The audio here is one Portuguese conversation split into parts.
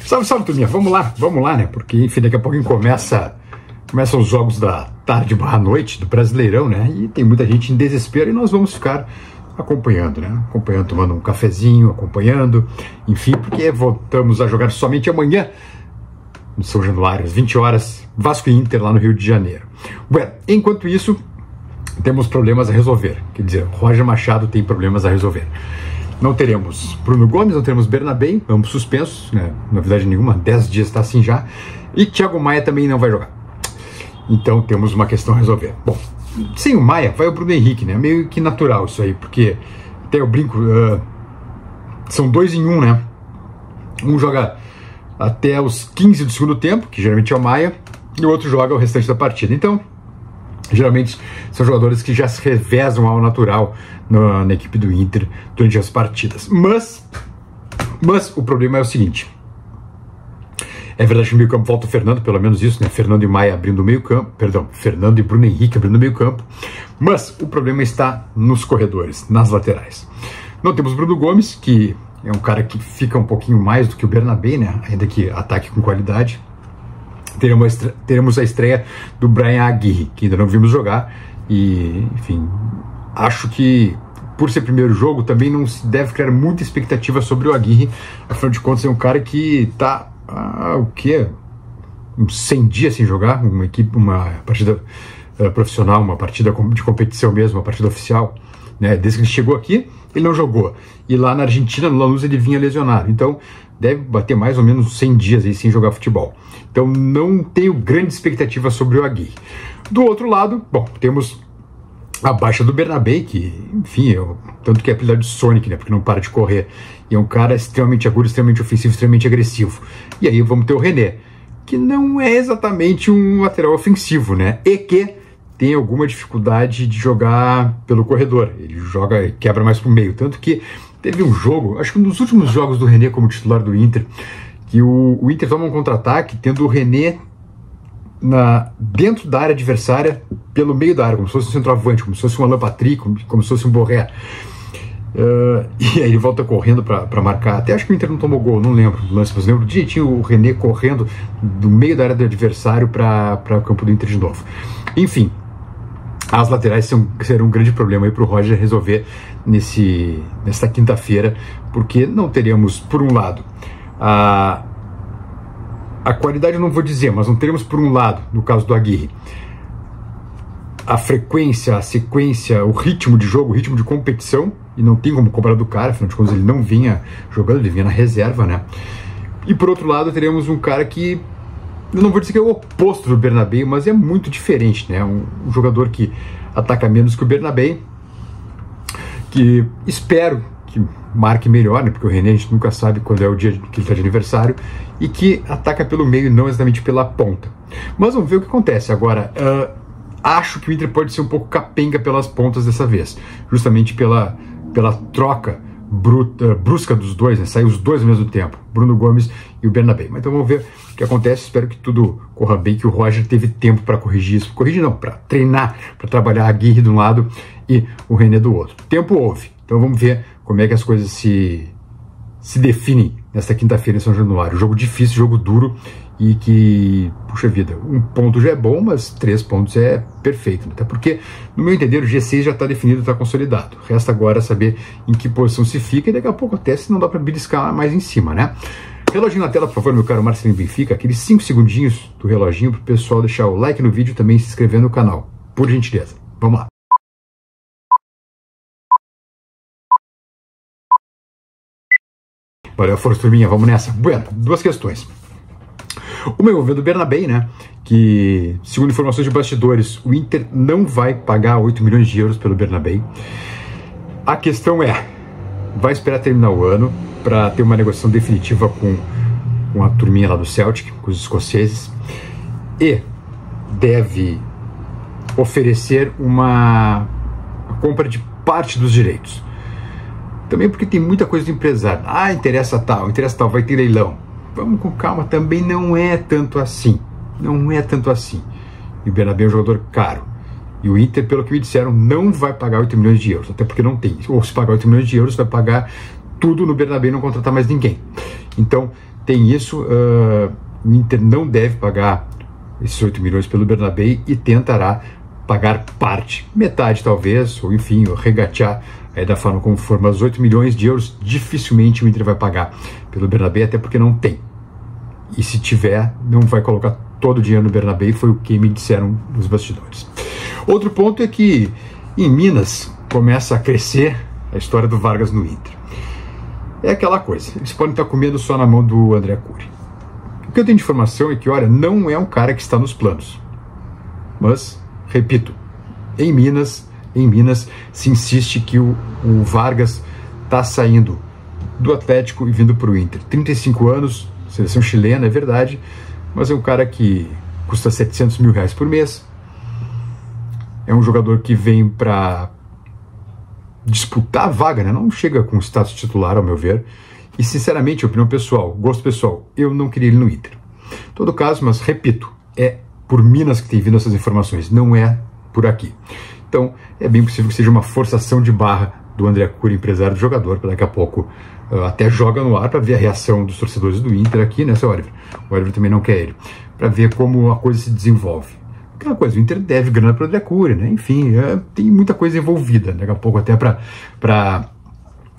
Salve, salve, turminha. Vamos lá, né? Porque, enfim, daqui a pouco começam os jogos da tarde barra noite do Brasileirão, né? E tem muita gente em desespero e nós vamos ficar acompanhando, né? Acompanhando, tomando um cafezinho, acompanhando, enfim, porque voltamos a jogar somente amanhã, no São Januário, às 20 horas, Vasco e Inter, lá no Rio de Janeiro. Bom, enquanto isso, temos problemas a resolver. Quer dizer, Roger Machado tem problemas a resolver. Não teremos Bruno Gomes, não teremos Bernabé, ambos suspensos, né? Novidade nenhuma, 10 dias está assim já. E Thiago Maia também não vai jogar. Então temos uma questão a resolver. Bom, sem o Maia, vai o Bruno Henrique, né? Meio que natural isso aí, porque até eu brinco, são 2 em 1, né? Um joga até os 15 do segundo tempo, que geralmente é o Maia, e o outro joga o restante da partida. Então, geralmente são jogadores que já se revezam ao natural na equipe do Inter durante as partidas. Mas o problema é o seguinte. É verdade que no meio campo volta o Fernando, pelo menos isso, né? Fernando e Maia abrindo o meio campo, perdão, Fernando e Bruno Henrique abrindo o meio campo. Mas o problema está nos corredores, nas laterais. Não temos Bruno Gomes, que é um cara que fica um pouquinho mais do que o Bernabé, né? Ainda que ataque com qualidade. Teremos a estreia do Bryan Aguirre, que ainda não vimos jogar, e, enfim, acho que por ser primeiro jogo também não se deve criar muita expectativa sobre o Aguirre. Afinal de contas é um cara que está uns 100 dias sem jogar, uma partida profissional, uma partida de competição mesmo, uma partida oficial, né? Desde que ele chegou aqui, ele não jogou, e lá na Argentina, no Lanús, ele vinha lesionado, então deve bater mais ou menos 100 dias aí sem jogar futebol. Então não tenho grande expectativa sobre o Aguirre. Do outro lado, bom, temos a baixa do Bernabé, que, enfim, tanto que é apelidado de Sonic, né, porque não para de correr, e é um cara extremamente agudo, extremamente ofensivo, extremamente agressivo. E aí vamos ter o René, que não é exatamente um lateral ofensivo, né, e que tem alguma dificuldade de jogar pelo corredor. Ele joga, quebra mais pro meio, tanto que teve um jogo, acho que um dos últimos jogos do René como titular do Inter, que o Inter toma um contra-ataque, tendo o René dentro da área adversária, pelo meio da área, como se fosse um centroavante, como se fosse um Alan Patrick, como se fosse um Borré. E aí ele volta correndo para marcar. Até acho que o Inter não tomou gol, não lembro do lance, mas lembro direitinho o René correndo do meio da área do adversário para o campo do Inter de novo. Enfim, as laterais serão um grande problema para o Roger resolver nesta quinta-feira, porque não teremos, por um lado, a qualidade eu não vou dizer, mas não teremos, por um lado, no caso do Aguirre, a frequência, a sequência, o ritmo de jogo, o ritmo de competição, e não tem como cobrar do cara, afinal de contas ele não vinha jogando, ele vinha na reserva, né? E por outro lado, teremos um cara que, eu não vou dizer que é o oposto do Bernabé, mas é muito diferente, né? Um jogador que ataca menos que o Bernabé, que espero que marque melhor, né? Porque o René a gente nunca sabe quando é o dia que ele está de aniversário, e que ataca pelo meio, não exatamente pela ponta. Mas vamos ver o que acontece. Agora, acho que o Inter pode ser um pouco capenga pelas pontas dessa vez, justamente pela troca brusca dos dois, né? Sair os dois ao mesmo tempo, Bruno Gomes e o Bernabé. Mas então vamos ver o que acontece. Espero que tudo corra bem, que o Roger teve tempo para corrigir isso. Corrigir não, para treinar, para trabalhar a Aguirre de um lado e o René do outro. Tempo houve. Então vamos ver como é que as coisas se definem nesta quinta-feira em São Januário. Jogo difícil, jogo duro, e que, puxa vida, 1 ponto já é bom, mas 3 pontos é perfeito. Até porque, no meu entender, o G6 já está definido, está consolidado. Resta agora saber em que posição se fica, e daqui a pouco até se não dá para beliscar mais em cima, né? Reloginho na tela, por favor, meu caro Marcelinho Benfica, aqueles 5 segundinhos do reloginho para o pessoal deixar o like no vídeo e também se inscrever no canal, por gentileza. Vamos lá. Valeu, força, turminha, vamos nessa. Bueno, 2 questões. Uma envolvendo o Bernabé, né? Que, segundo informações de bastidores, o Inter não vai pagar 8 milhões de euros pelo Bernabé. A questão é, vai esperar terminar o ano para ter uma negociação definitiva com a turminha lá do Celtic, com os escoceses, e deve oferecer uma compra de parte dos direitos. Também porque tem muita coisa do empresário. Interessa tal, vai ter leilão. Vamos com calma, também não é tanto assim. Não é tanto assim. E o Bernabé é um jogador caro. E o Inter, pelo que me disseram, não vai pagar 8 milhões de euros. Até porque não tem. Ou se pagar 8 milhões de euros, vai pagar tudo no Bernabé e não contratar mais ninguém. Então, tem isso, o Inter não deve pagar esses 8 milhões pelo Bernabé e tentará pagar parte, metade talvez, ou enfim, regatear aí da forma como for, mas 8 milhões de euros dificilmente o Inter vai pagar pelo Bernabé, até porque não tem. E se tiver, não vai colocar todo o dinheiro no Bernabé, foi o que me disseram nos bastidores. Outro ponto é que em Minas começa a crescer a história do Vargas no Inter. É aquela coisa, eles podem estar comendo só na mão do André Cury. O que eu tenho de informação é que, olha, não é um cara que está nos planos. Mas, repito, em Minas se insiste que o Vargas está saindo do Atlético e vindo para o Inter. 35 anos, seleção chilena, é verdade, mas é um cara que custa 700 mil reais por mês. É um jogador que vem para disputar a vaga, né? Não chega com status titular, ao meu ver. E, sinceramente, opinião pessoal, gosto pessoal, eu não queria ele no Inter. Em todo caso, mas repito, é por Minas que tem vindo essas informações, não é por aqui. Então, é bem possível que seja uma forçação de barra do André Cury, empresário do jogador, para daqui a pouco até joga no ar para ver a reação dos torcedores do Inter aqui, né, seu Oliver? O Oliver também não quer ele, para ver como a coisa se desenvolve. Aquela coisa, o Inter deve grana para o André Cury, né? Enfim, tem muita coisa envolvida, daqui a pouco até para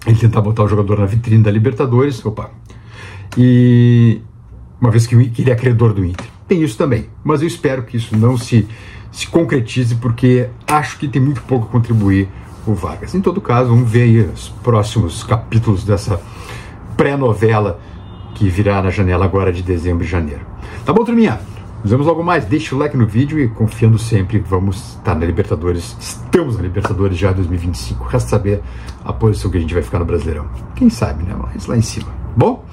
ele tentar botar o jogador na vitrine da Libertadores, e uma vez que ele é credor do Inter. Tem isso também, mas eu espero que isso não se concretize, porque acho que tem muito pouco a contribuir o Vargas. Em todo caso, vamos ver aí os próximos capítulos dessa pré-novela que virá na janela agora de dezembro e janeiro. Tá bom, turminha? Nos vemos logo mais. Deixe o like no vídeo e, confiando sempre, vamos estar na Libertadores. Estamos na Libertadores já em 2025. Resta saber a posição que a gente vai ficar no Brasileirão. Quem sabe, né? Mas lá em cima. Bom,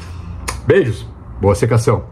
beijos, boa secação.